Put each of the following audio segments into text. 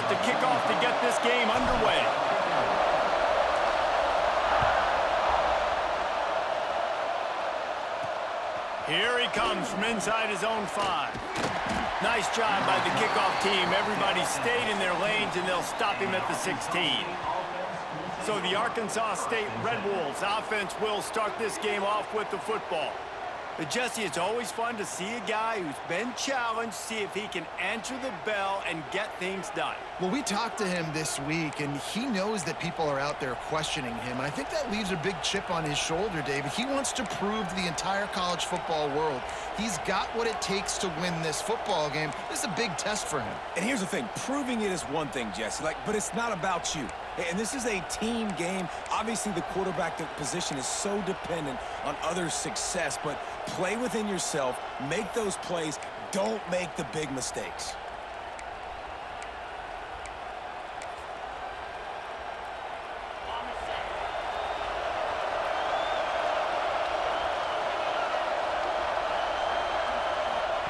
about to kick off to get this game underway. Here he comes from inside his own 5. Nice job by the kickoff team. Everybody stayed in their lanes, and they'll stop him at the 16. So the Arkansas State Red Wolves offense will start this game off with the football. But Jesse, it's always fun to see a guy who's been challenged, see if he can answer the bell and get things done. Well, we talked to him this week, and he knows that people are out there questioning him. And I think that leaves a big chip on his shoulder, David. He wants to prove to the entire college football world he's got what it takes to win this football game. This is a big test for him. And here's the thing. Proving it is one thing, Jesse, but it's not about you. And this is a team game. Obviously, the quarterback position is so dependent on others' success, but play within yourself, make those plays, don't make the big mistakes.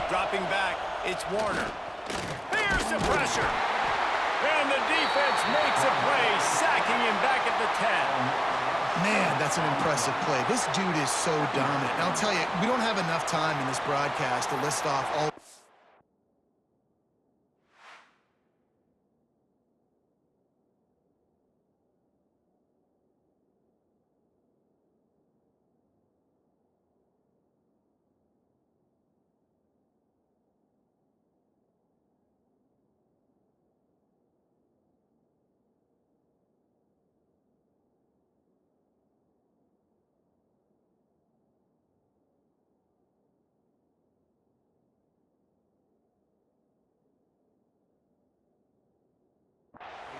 Dropping back, it's Warner. Here's the pressure. And the defense makes a play, sacking him back at the 10. Man, that's an impressive play. This dude is so dominant. And I'll tell you, we don't have enough time in this broadcast to list off all...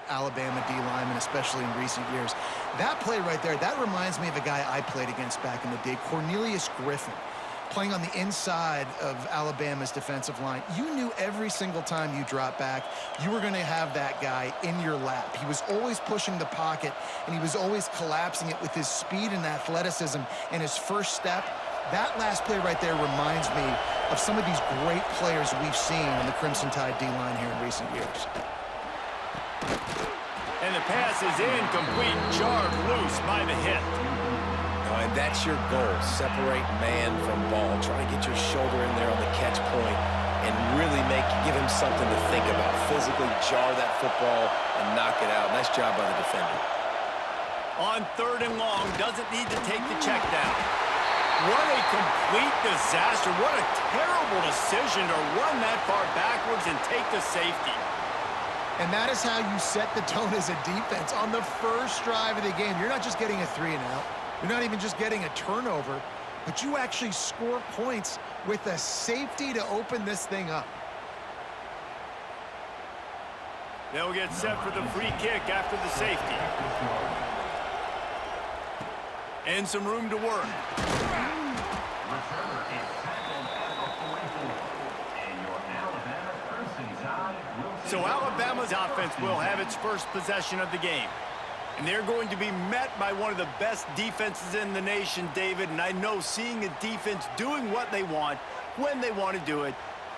Alabama D linemen, especially in recent years. That play right there, that reminds me of a guy I played against back in the day, Cornelius Griffin, playing on the inside of Alabama's defensive line. You knew every single time you dropped back, you were going to have that guy in your lap. He was always pushing the pocket, and he was always collapsing it with his speed and athleticism and his first step. That last play right there reminds me of some of these great players we've seen in the Crimson Tide D-line here in recent years. And the pass is incomplete, jarred loose by the hit. And that's your goal, separate man from ball. Try to get your shoulder in there on the catch point and really give him something to think about. Physically jar that football and knock it out. Nice job by the defender. On 3rd and long, doesn't need to take the check down. What a complete disaster. What a terrible decision to run that far backwards and take the safety. And that is how you set the tone as a defense. On the first drive of the game, you're not just getting a 3-and-out. You're not even just getting a turnover, but you actually score points with a safety to open this thing up. They'll get set for the free kick after the safety. And some room to work. So Alabama's offense will have its first possession of the game. And they're going to be met by one of the best defenses in the nation, David. And I know seeing a defense doing what they want, when they want to do it,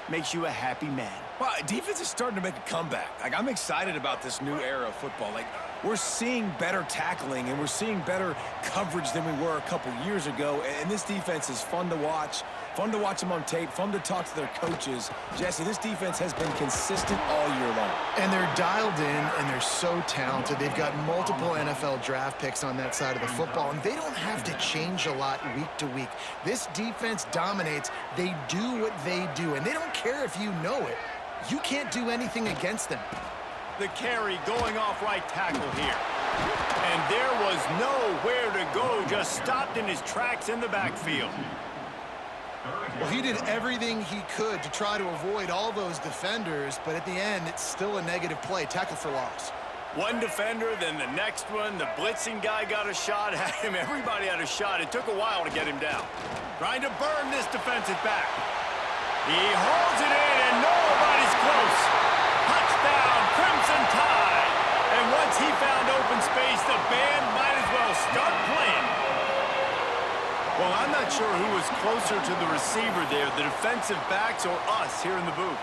makes you a happy man. Well, defense is starting to make a comeback. I'm excited about this new era of football. We're seeing better tackling, and we're seeing better coverage than we were a couple years ago. And this defense is fun to watch them on tape, fun to talk to their coaches. Jesse, this defense has been consistent all year long. And they're dialed in, and they're so talented. They've got multiple NFL draft picks on that side of the football, and they don't have to change a lot week to week. This defense dominates. They do what they do, and they don't care if you know it. You can't do anything against them. The carry going off right tackle here. And there was nowhere to go, just stopped in his tracks in the backfield. Well, he did everything he could to try to avoid all those defenders, but at the end, it's still a negative play, tackle for loss. One defender, then the next one. The blitzing guy got a shot at him. Everybody had a shot. It took a while to get him down. Trying to burn this defensive back. He holds it in, and nobody's close. Touchdown, Crimson Tide. And once he found open space, the band might as well start playing. Well, I'm not sure who was closer to the receiver there, the defensive backs or us here in the booth.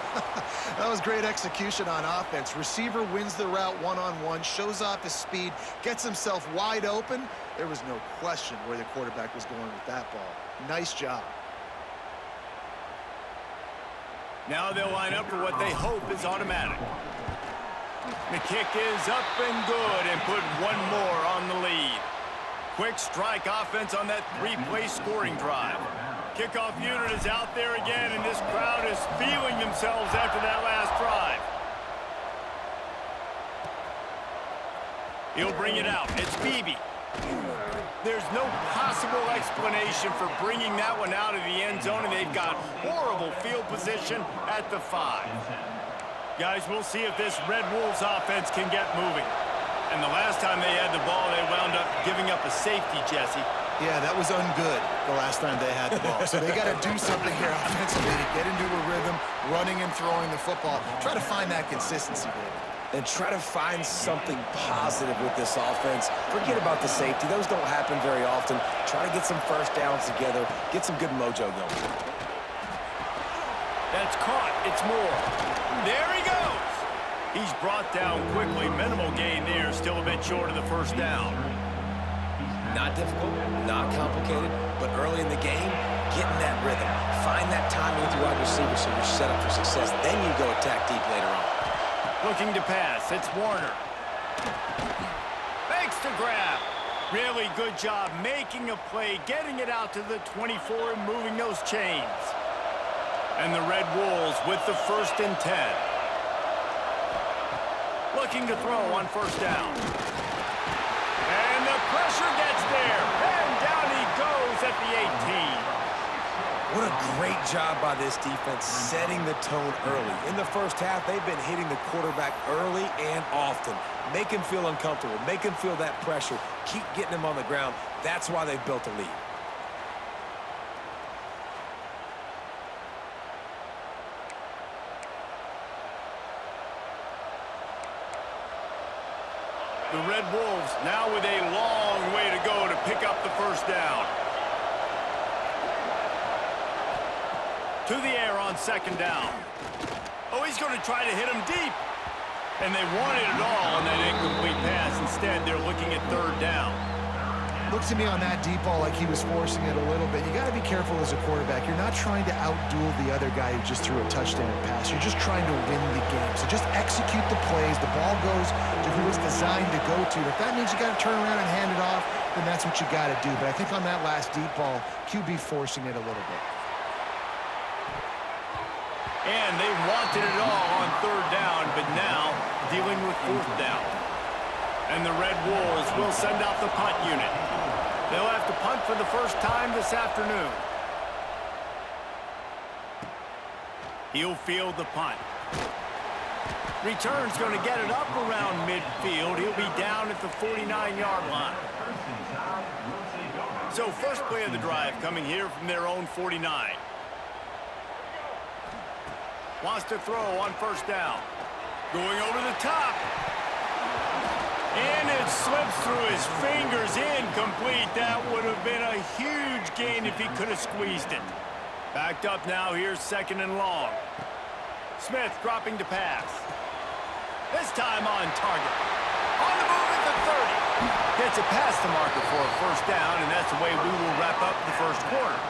That was great execution on offense. Receiver wins the route one-on-one, shows off his speed, gets himself wide open. There was no question where the quarterback was going with that ball. Nice job. Now they'll line up for what they hope is automatic. The kick is up and good and put one more on the lead. Quick strike offense on that three-play scoring drive. Kickoff unit is out there again, and this crowd is feeling themselves after that last drive. He'll bring it out. It's Beebe. There's no possible explanation for bringing that one out of the end zone, and they've got horrible field position at the 5. Guys, we'll see if this Red Wolves offense can get moving. And the last time they had the ball, they wound up giving up a safety, Jesse. Yeah, that was ungood the last time they had the ball. So they got to do something here offensively to get into a rhythm, running and throwing the football. Try to find that consistency, David. And try to find something positive with this offense. Forget about the safety. Those don't happen very often. Try to get some first downs together. Get some good mojo going. That's caught. It's Moore. There he goes. He's brought down quickly. Minimal gain there. Still a bit short of the first down. Not difficult, not complicated, but early in the game, get in that rhythm. Find that timing with your wide receiver so you're set up for success. Then you go attack deep later on. Looking to pass. It's Warner. Makes the grab. Really good job making a play, getting it out to the 24 and moving those chains. And the Red Wolves with the 1st and 10. Looking to throw on first down. And the pressure gets there. And down he goes at the 18. What a great job by this defense setting the tone early. In the first half, they've been hitting the quarterback early and often. Make him feel uncomfortable. Make him feel that pressure. Keep getting him on the ground. That's why they've built a lead. The Red Wolves now with a long way to go to pick up the first down. To the air on second down. Oh, he's going to try to hit him deep. And they wanted it all on that incomplete pass. Instead, they're looking at third down. Looks to me on that deep ball like he was forcing it a little bit. You got to be careful as a quarterback. You're not trying to outduel the other guy who just threw a touchdown pass. You're just trying to win the game. So just execute the plays. The ball goes to who it's designed to go to. If that means you got to turn around and hand it off, then that's what you got to do. But I think on that last deep ball, QB forcing it a little bit. And they wanted it all on third down, but now dealing with fourth down. And the Red Wolves will send out the punt unit. They'll have to punt for the first time this afternoon. He'll field the punt. Return's going to get it up around midfield. He'll be down at the 49-yard line. So first play of the drive coming here from their own 49. Wants to throw on first down. Going over the top. And it slips through his fingers, incomplete. That would have been a huge gain if he could have squeezed it. Backed up now, here's second and long. Smith dropping to pass. This time on target. On the move at the 30. Gets it past the marker for a first down, and that's the way we will wrap up the first quarter.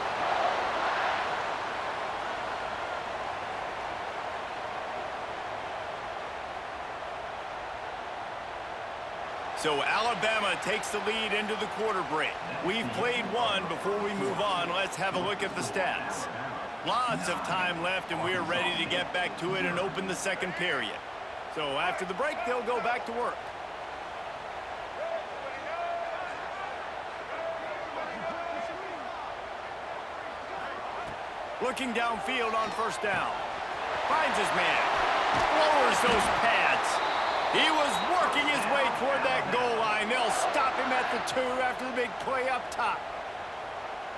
So Alabama takes the lead into the quarter break. We've played one. Before we move on, let's have a look at the stats. Lots of time left, and we are ready to get back to it and open the second period. So after the break, they'll go back to work. Looking downfield on first down. Finds his man. Lowers those pads. He was working his way toward that goal line. They'll stop him at the 2 after the big play up top.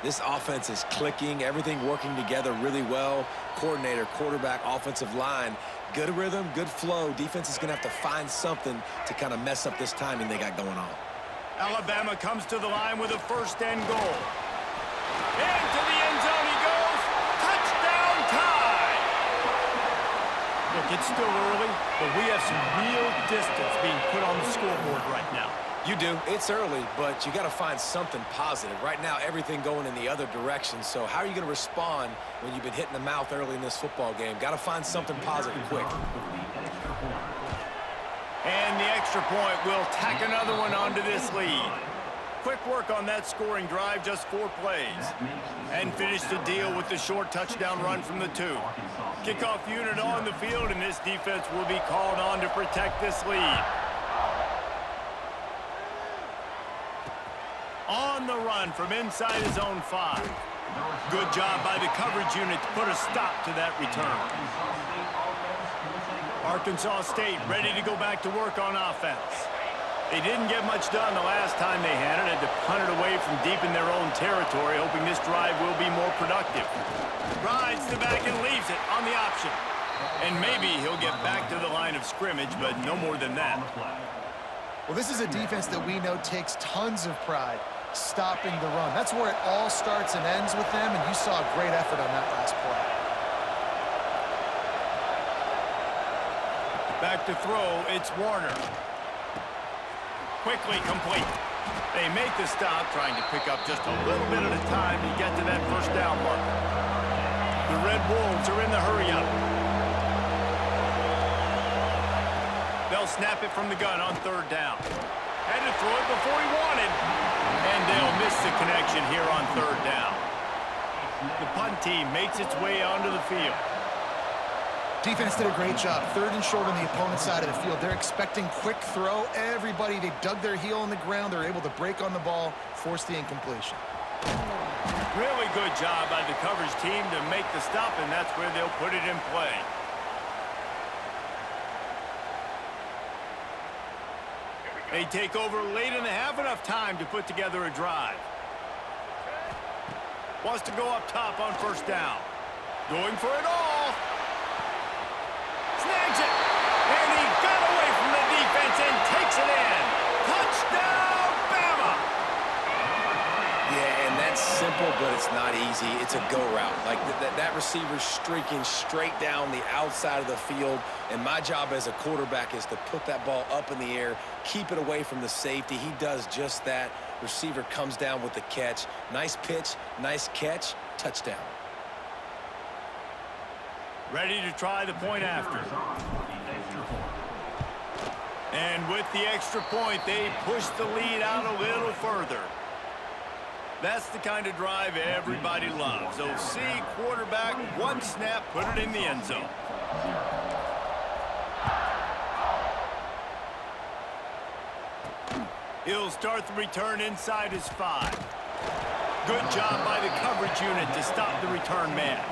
This offense is clicking, everything working together really well. Coordinator, quarterback, offensive line, good rhythm, good flow. Defense is going to have to find something to kind of mess up this timing they got going on. Alabama comes to the line with a first and goal. Into the end zone he goes. Touchdown tie. Look, it's still early, but we have some real distance being put on the scoreboard right now. You do. It's early, but you got to find something positive. Right now, everything going in the other direction. So how are you going to respond when you've been hitting the mouth early in this football game? Got to find something positive quick. And the extra point will tack another one onto this lead. Quick work on that scoring drive, just 4 plays. And finish the deal with the short touchdown run from the 2. Kickoff unit on the field, and this defense will be called on to protect this lead. On the run from inside his own 5. Good job by the coverage unit to put a stop to that return. Arkansas State ready to go back to work on offense. They didn't get much done the last time they had it. Had to punt it away from deep in their own territory, hoping this drive will be more productive. Rides the back and leaves it on the option. And maybe he'll get back to the line of scrimmage, but no more than that. Well, this is a defense that we know takes tons of pride stopping the run. That's where it all starts and ends with them, and you saw a great effort on that last play. Back to throw, it's Warner. Quickly complete. They make the stop, trying to pick up just a little bit at a time to get to that first down marker. The Red Wolves are in the hurry-up. They'll snap it from the gun on 3rd down. Had to throw it before he wanted. And they'll miss the connection here on 3rd down. The punt team makes its way onto the field. Defense did a great job. 3rd and short on the opponent's side of the field. They're expecting quick throw. Everybody, they dug their heel in the ground. They're able to break on the ball, force the incompletion. Really good job by the coverage team to make the stop, and that's where they'll put it in play. They take over late and they have enough time to put together a drive. Wants to go up top on 1st down. Going for it all. Snags it. And he got away from the defense and takes it in. Touchdown, Bama! Yeah, and that's simple, but it's not easy. It's a go route. Like that receiver's streaking straight down the outside of the field, and my job as a quarterback is to put that ball up in the air, keep it away from the safety. He does just that. Receiver comes down with the catch. Nice pitch, nice catch, touchdown. Ready to try the point after. And with the extra point, they push the lead out a little further. That's the kind of drive everybody loves. OC, quarterback, 1 snap, put it in the end zone. He'll start the return inside his 5. Good job by the coverage unit to stop the return man.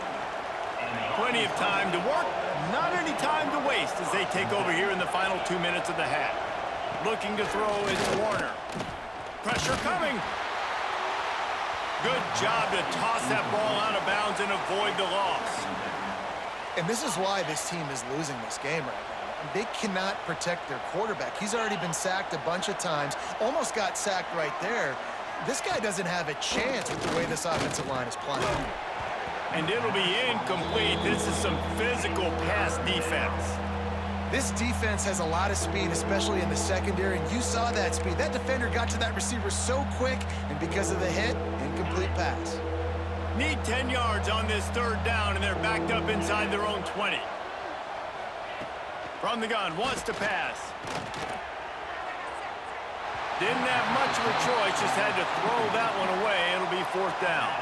Plenty of time to work, not any time to waste as they take over here in the final 2 minutes of the half. Looking to throw, it's Warner. Pressure coming. Good job to toss that ball out of bounds and avoid the loss. And this is why this team is losing this game right now. They cannot protect their quarterback. He's already been sacked a bunch of times, almost got sacked right there. This guy doesn't have a chance with the way this offensive line is playing. And it'll be incomplete. This is some physical pass defense. This defense has a lot of speed, especially in the secondary, and you saw that speed. That defender got to that receiver so quick, and because of the hit, incomplete pass. Need 10 yards on this 3rd down, and they're backed up inside their own 20. From the gun, wants to pass. Didn't have much of a choice, just had to throw that one away. It'll be 4th down.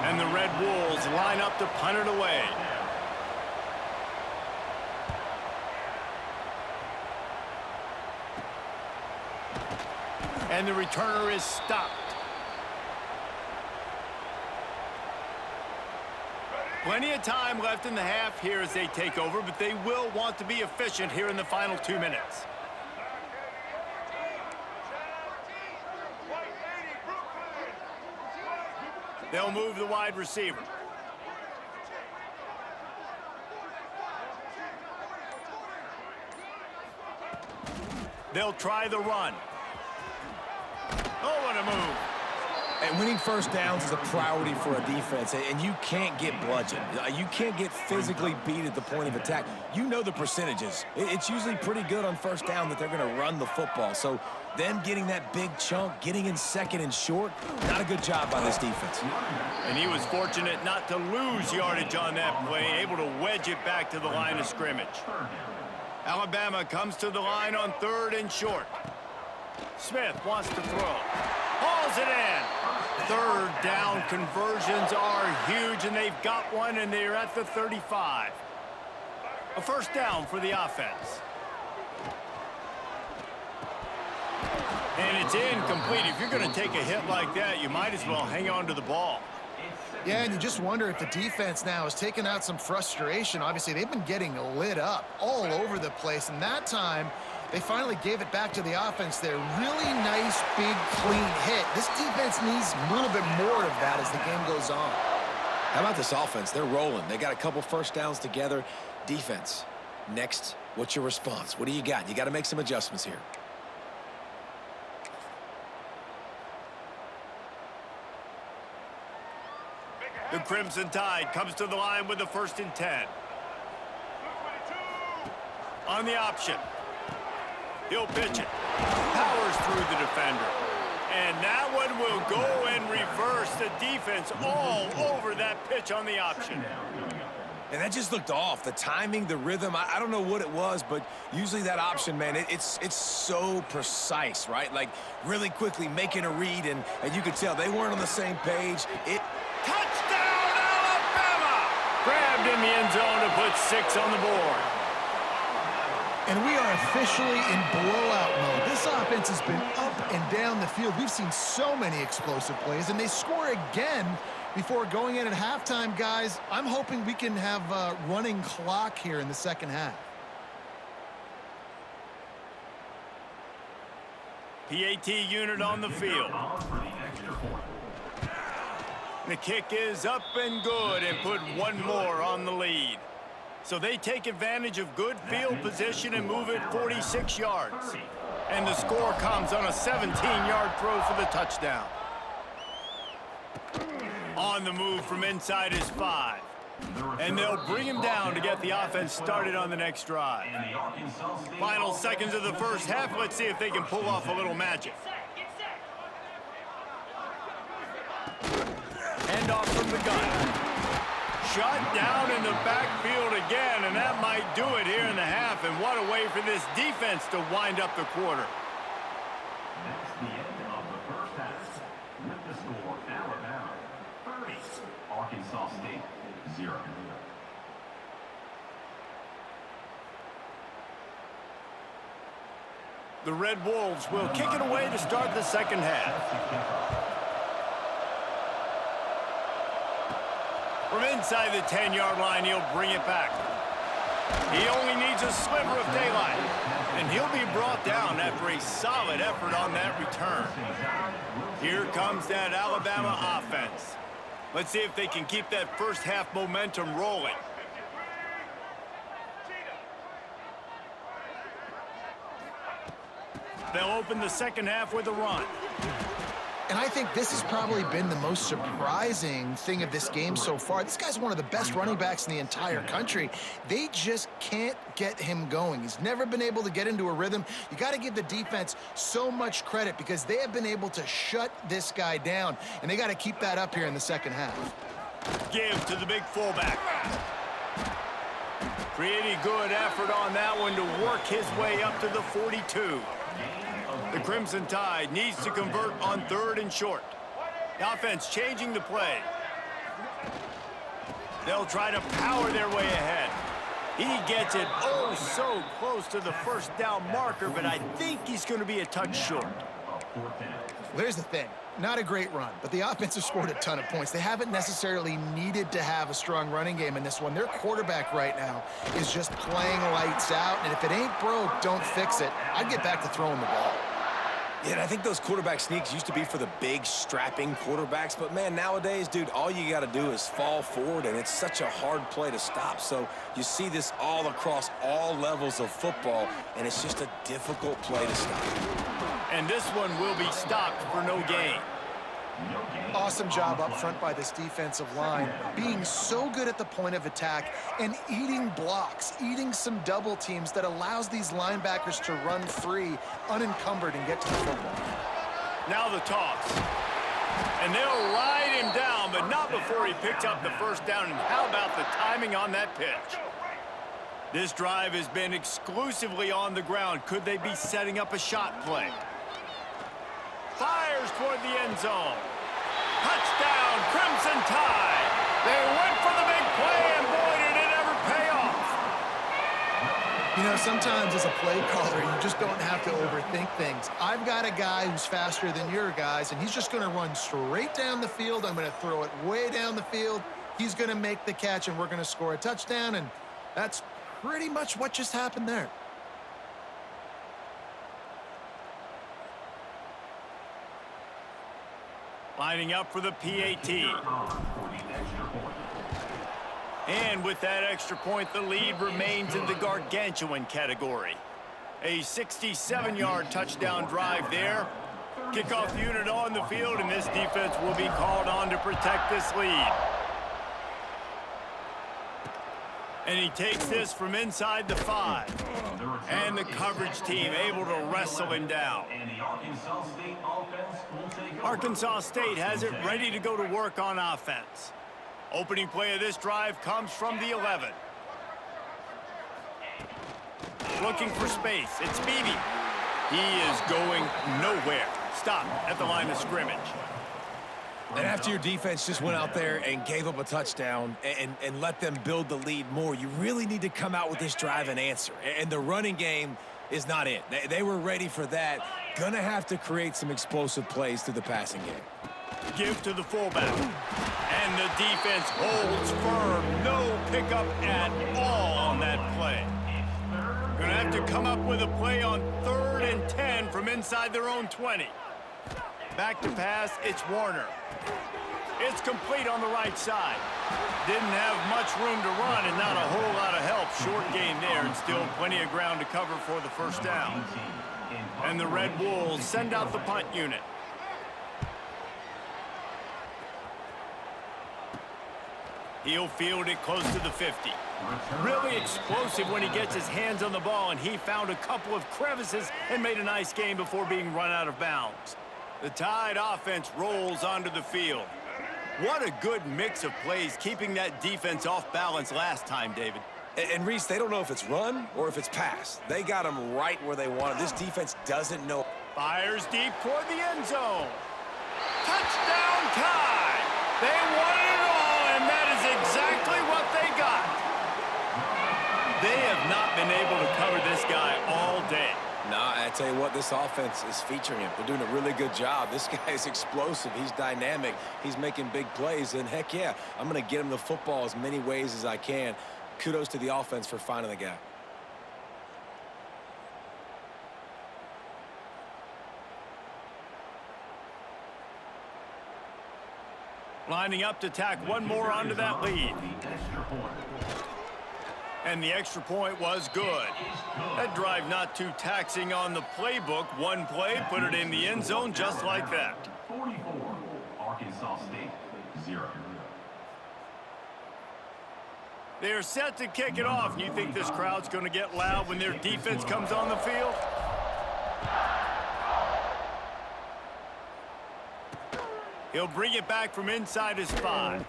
And the Red Wolves line up to punt it away. And the returner is stopped. Plenty of time left in the half here as they take over, but they will want to be efficient here in the final 2 minutes. They'll move the wide receiver. They'll try the run. Oh, what a move. And winning first downs is a priority for a defense, and you can't get bludgeoned. You can't get physically beat at the point of attack. You know the percentages. It's usually pretty good on first down that they're going to run the football. So them getting that big chunk, getting in second and short, not a good job by this defense. And he was fortunate not to lose yardage on that play, able to wedge it back to the line of scrimmage. Alabama comes to the line on 3rd and short. Smith wants to throw. Hauls it in. 3rd down conversions are huge, and they've got one, and they're at the 35. A first down for the offense. And it's incomplete. If you're going to take a hit like that, you might as well hang on to the ball. Yeah, and you just wonder if the defense now is taking out some frustration. Obviously, they've been getting lit up all over the place, and that time they finally gave it back to the offense there. Really nice, big, clean hit. This defense needs a little bit more of that as the game goes on. How about this offense? They're rolling. They got a couple first downs together. Defense, next, what's your response? What do you got? You got to make some adjustments here. The Crimson Tide comes to the line with a 1st and 10. On the option. He'll pitch it. Powers through the defender. And that one will go in reverse. The defense all over that pitch on the option. And that just looked off. The timing, the rhythm, I don't know what it was, but usually that option, man, it's so precise, right? Like really quickly making a read, and you could tell they weren't on the same page. Touchdown, Alabama! Grabbed in the end zone to put 6 on the board. And we are officially in blowout mode. This offense has been up and down the field. We've seen so many explosive plays, and they score again before going in at halftime, guys. I'm hoping we can have a running clock here in the second half. PAT unit on the field. The kick is up and good and put one more on the lead. So they take advantage of good field position and move it 46 yards. And the score comes on a 17-yard throw for the touchdown. On the move from inside is 5. And they'll bring him down to get the offense started on the next drive. Final seconds of the first half. Let's see if they can pull off a little magic. Hand off from the gun. Shot down in the backfield again, and that might do it here in the half. And what a way for this defense to wind up the quarter. That's the end of the first half. With the score, Alabama 30, Arkansas State 0. The Red Wolves will kick it away to start the second half. From inside the 10-yard line, he'll bring it back. He only needs a sliver of daylight, and he'll be brought down after a solid effort on that return. Here comes that Alabama offense. Let's see if they can keep that first half momentum rolling. They'll open the second half with a run. And I think this has probably been the most surprising thing of this game so far. This guy's one of the best running backs in the entire country. They just can't get him going. He's never been able to get into a rhythm. You got to give the defense so much credit because they have been able to shut this guy down, and they got to keep that up here in the second half. Give to the big fullback. Pretty good effort on that one to work his way up to the 42. The Crimson Tide needs to convert on 3rd and short. The offense changing the play. They'll try to power their way ahead. He gets it oh so close to the first down marker, but I think he's going to be a touch short. There's the thing. Not a great run, but the offense has scored a ton of points. They haven't necessarily needed to have a strong running game in this one. Their quarterback right now is just playing lights out, and if it ain't broke, don't fix it. I'd get back to throwing the ball. Yeah, and I think those quarterback sneaks used to be for the big, strapping quarterbacks. But, man, nowadays, dude, all you got to do is fall forward, and it's such a hard play to stop. So you see this all across all levels of football, and it's just a difficult play to stop. And this one will be stopped for no gain. No gain. Awesome job up front by this defensive line, being so good at the point of attack and eating blocks, eating some double teams that allows these linebackers to run free, unencumbered, and get to the football. Now the toss. And they'll ride him down, but not before he picks up the first down. And how about the timing on that pitch? This drive has been exclusively on the ground. Could they be setting up a shot play? Fires toward the end zone. Touchdown, Crimson Tide. They went for the big play, and boy, did it ever pay off. You know, sometimes as a play caller, you just don't have to overthink things. I've got a guy who's faster than your guys, and he's just going to run straight down the field. I'm going to throw it way down the field. He's going to make the catch, and we're going to score a touchdown, and that's pretty much what just happened there. Lining up for the PAT. For the extra point. And with that extra point, the lead remains in the gargantuan category. A 67-yard touchdown drive there. Kickoff unit on the field, and this defense will be called on to protect this lead. And he takes this from inside the 5. And the coverage team able to wrestle him down. And the Arkansas State offense will take over. Arkansas State has it ready to go to work on offense. Opening play of this drive comes from the 11. Looking for space. It's Beebe. He is going nowhere. Stop at the line of scrimmage. And after your defense just went out there and gave up a touchdown and let them build the lead more, you really need to come out with this drive and answer. And the running game is not it. They were ready for that. Gonna have to create some explosive plays through the passing game. Give to the fullback. And the defense holds firm. No pickup at all on that play. Gonna have to come up with a play on 3rd and 10 from inside their own 20. Back to pass, it's Warner. It's complete on the right side. Didn't have much room to run and not a whole lot of help. Short gain there and still plenty of ground to cover for the first down. And the Red Wolves send out the punt unit. He'll field it close to the 50. Really explosive when he gets his hands on the ball, and he found a couple of crevices and made a nice game before being run out of bounds. The Tide offense rolls onto the field. What a good mix of plays, keeping that defense off balance last time, David. And Reese, they don't know if it's run or if it's pass. They got them right where they want it. This defense doesn't know. Fires deep toward the end zone. Touchdown Tide! They won it all, and that is exactly what they got. They have not been able to cover this guy all day. Nah, I tell you what, this offense is featuring him. They're doing a really good job. This guy is explosive. He's dynamic. He's making big plays. And heck yeah, I'm going to get him the football as many ways as I can. Kudos to the offense for finding the guy. Lining up to tack one more onto that lead. The extra point. And the extra point was good. That drive not too taxing on the playbook. One play, put it in the end zone just like that. 44. Arkansas State, 0. They're set to kick it off. And you think this crowd's going to get loud when their defense comes on the field? He'll bring it back from inside his 5.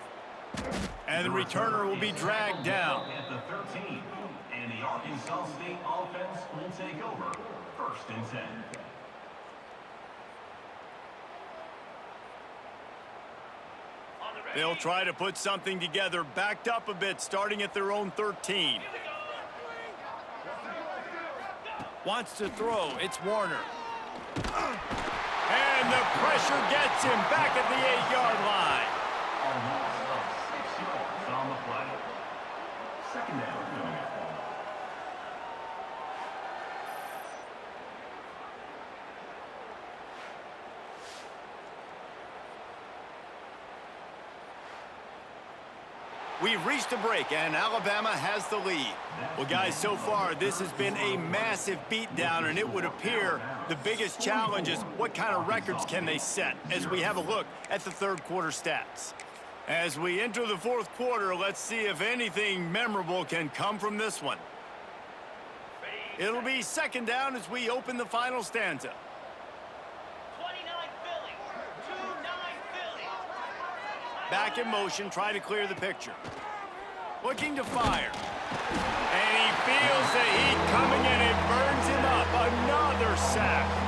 And the returner will be dragged down. At the 13. And the Arkansas State offense will take over. 1st and 10. They'll try to put something together, backed up a bit, starting at their own 13. Wants to throw. It's Warner. And the pressure gets him back at the 8-yard line. A loss of 6 yards on the play. 2nd down. We've reached a break, and Alabama has the lead. Well, guys, so far, this has been a massive beatdown, and it would appear the biggest challenge is what kind of records can they set as we have a look at the third quarter stats. As we enter the fourth quarter, let's see if anything memorable can come from this one. It'll be second down as we open the final stanza. 29 Philly, 2-9 Philly. Back in motion, try to clear the picture. Looking to fire. And he feels the heat coming and it burns him up. Another sack.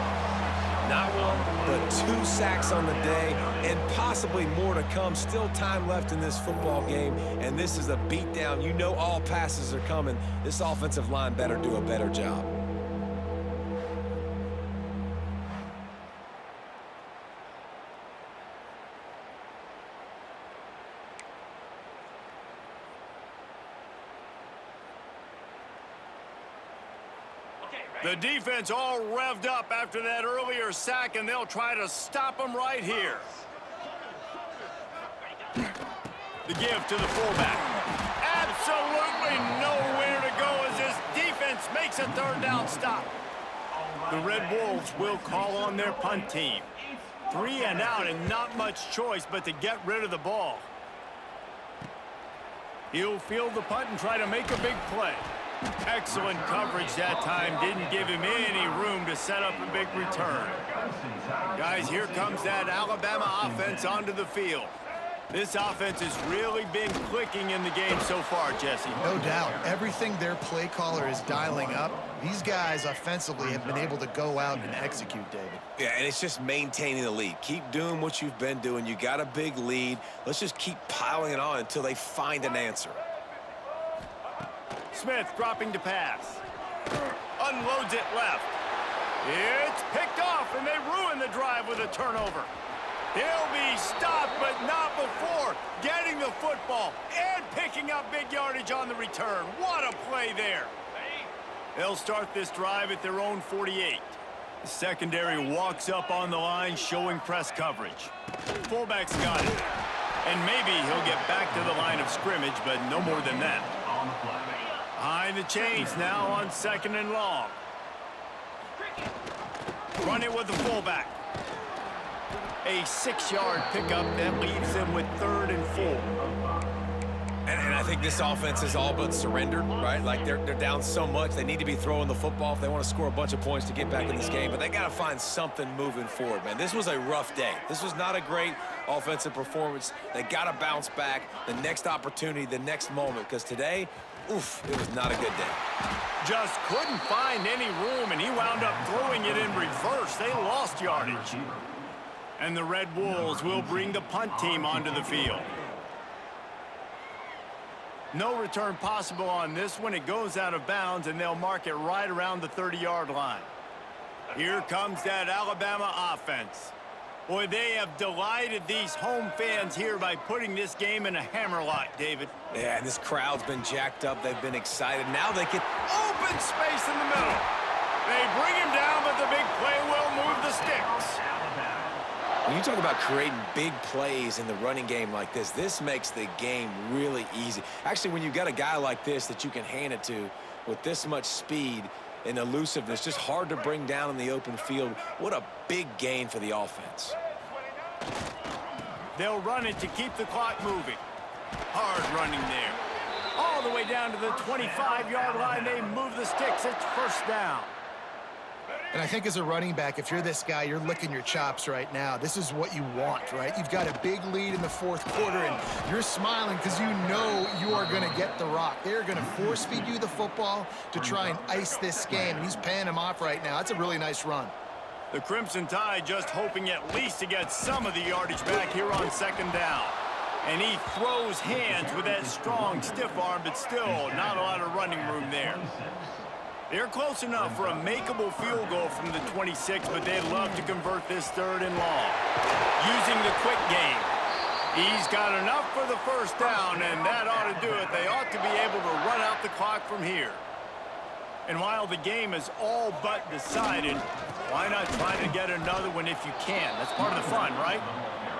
Not one, but 2 sacks on the day, and possibly more to come. Still time left in this football game, and this is a beatdown. You know all passes are coming. This offensive line better do a better job. The defense all revved up after that earlier sack, and they'll try to stop him right here. The give to the fullback. Absolutely nowhere to go as this defense makes a third down stop. The Red Wolves will call on their punt team. 3 and out and not much choice but to get rid of the ball. He'll field the punt and try to make a big play. Excellent coverage that time. Didn't give him any room to set up a big return. Guys, here comes that Alabama offense onto the field. This offense has really been clicking in the game so far, Jesse. No doubt. Everything their play caller is dialing up, these guys offensively have been able to go out and execute, David. Yeah, and it's just maintaining the lead. Keep doing what you've been doing. You got a big lead. Let's just keep piling it on until they find an answer. Smith dropping to pass. Unloads it left. It's picked off, and they ruin the drive with a turnover. He'll be stopped, but not before getting the football and picking up big yardage on the return. What a play there. They'll start this drive at their own 48. The secondary walks up on the line, showing press coverage. Fullback's got it. And maybe he'll get back to the line of scrimmage, but no more than that. Behind the chains now on 2nd and long. Run it with the fullback. A 6-yard pickup that leaves them with 3rd and 4. And I think this offense is all but surrendered, right? Like they're down so much, they need to be throwing the football if they want to score a bunch of points to get back in this game. But they got to find something moving forward, man. This was a rough day. This was not a great offensive performance. They got to bounce back the next opportunity, the next moment, because today, oof, it was not a good day. Just couldn't find any room, and he wound up throwing it in reverse. They lost yardage. And the Red Wolves will bring the punt team onto the field. No return possible on this one. It goes out of bounds, and they'll mark it right around the 30-yard line. Here comes that Alabama offense. Boy, they have delighted these home fans here by putting this game in a hammerlock, David. Yeah, and this crowd's been jacked up. They've been excited. Now they get Open space in the middle. They bring him down, but the big play will move the sticks. When you talk about creating big plays in the running game like this makes the game really easy. Actually, when you've got a guy like this that you can hand it to with this much speed and elusiveness, just hard to bring down in the open field. What a big gain for the offense. They'll run it to keep the clock moving. Hard running there. All the way down to the 25-yard line. They move the sticks. It's 1st down. And I think as a running back, if you're this guy, you're licking your chops right now. This is what you want, right? You've got a big lead in the 4th quarter, and you're smiling because you know you are going to get the rock. They're going to force-feed you the football to try and ice this game. And he's paying him off right now. That's a really nice run. The Crimson Tide just hoping at least to get some of the yardage back here on 2nd down. And he throws hands with that strong, stiff arm, but still not a lot of running room there. They're close enough for a makeable field goal from the 26, but they'd love to convert this 3rd and long. Using the quick game. He's got enough for the 1st down, and that ought to do it. They ought to be able to run out the clock from here. And while the game is all but decided, why not try to get another one if you can? That's part of the fun, right?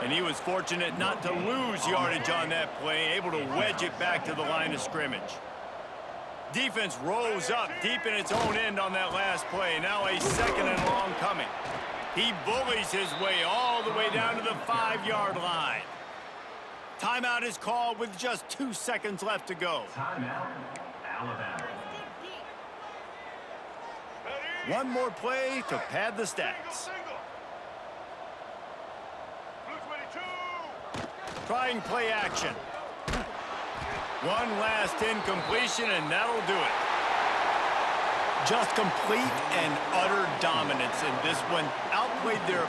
And he was fortunate not to lose yardage on that play, able to wedge it back to the line of scrimmage. Defense rose up deep in its own end on that last play. Now a 2nd and long coming. He bullies his way all the way down to the 5-yard line. Timeout is called with just 2 seconds left to go. Timeout, Alabama. One more play to pad the stats. Trying play action. One last incompletion, and that'll do it. Just complete and utter dominance in this one. Outplayed their